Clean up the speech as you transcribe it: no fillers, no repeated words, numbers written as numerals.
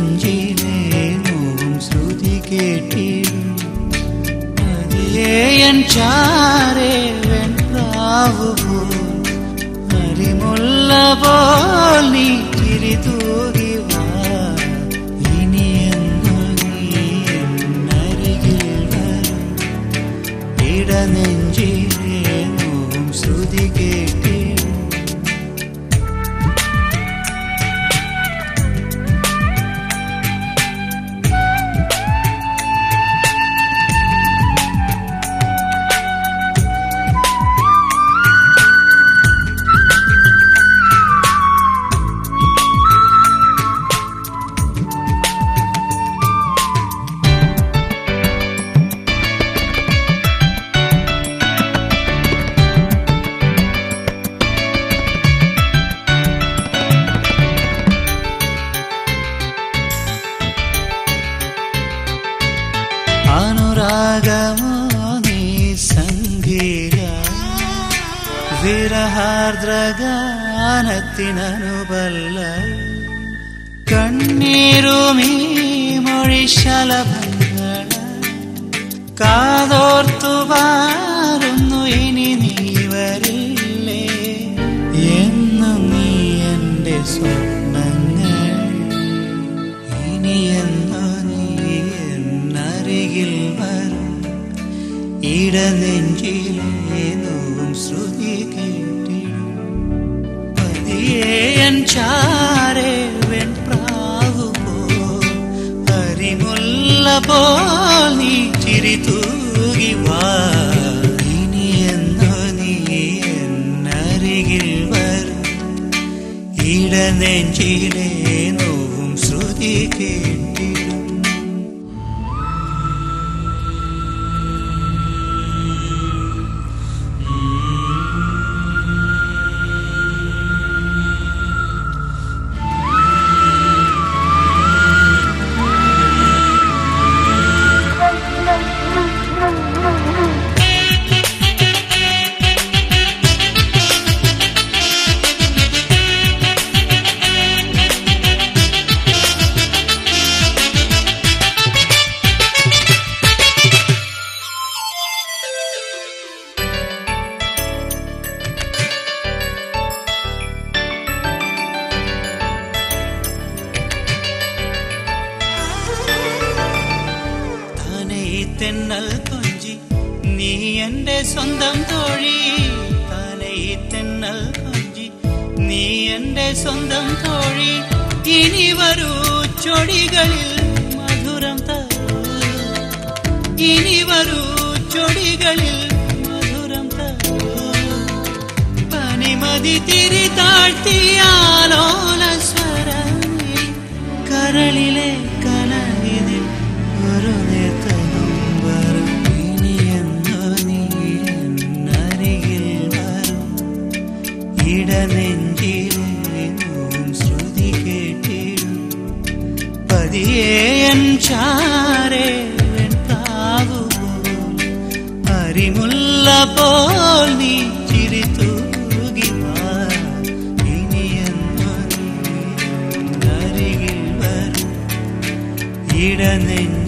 നെഞ്ചിലെ നോവും ശ്രുതി കേട്ടിടും പതിയേയൻ ചാരേ വെൺപ്രാവു പോൽ അരിമുല്ല പോൽ നീ ചിരി തൂകി വാ ഇനിയെന്നു നീ എന്നരികിൽ വരും ഇടനെഞ്ചിലെ നോവും ശ്രുതി കേട്ടിടും അനുരാഗമോ നീ സംഗീത വിരഹാർദ്രഗാനത്തിനനുപല്ല കണ്ണീരുമീ മൊഴിശലഭങ്ങൾ കാതോർത്തു പാരുന്നു ഇനി നീ വരില്ലേ എന്നും നീ എൻ്റെ സ്വപ്നങ്ങൾ ഇനിയെന്നു നീ എന്നരികിൽ വരും ഇടനെഞ്ചിലെ നോവും ശ്രുതി കേട്ടിടും പതിയേയൻ ചാരേ വെൺപ്രാവു പോൽ അരിമുല്ല പോൽ നീ ചിരി തൂകി വാ ഇനിയെന്നു നീ എന്നരികിൽ വരും ഇടനെഞ്ചിലെ നോവും ശ്രുതി കേട്ടിടും തെന്നൽ കൊഞ്ചി നീ എൻ്റെ സ്വന്തം തോഴി താനേ തെന്നൽ കൊഞ്ചി നീ എൻ്റെ സ്വന്തം തോഴി ഇനി വരൂ ചൊടികളിൽ മധുരം തരൂ ഇനി വരൂ ചൊടികളിൽ മധുരം തരൂ പനിമതി തിരി താഴ്ത്തിയാലോല സ്വരമേ കരളിലെ കനവിതിൽ ഒരു നേർത്തനും വരും ഇനിയെന്നു നീ എന്നരികിൽ വരും ഇടനെഞ്ചിലെ നോവും ശ്രുതി കേട്ടിടും പതിയേയൻ ചാരേ വെൺപ്രാവു പോൽ അരിമുല്ല പോൽ നീ ചിരി തൂകി വാ ഇനിയെന്നു നീ എന്നരികിൽ വരും ഇടനെഞ്ചിലെ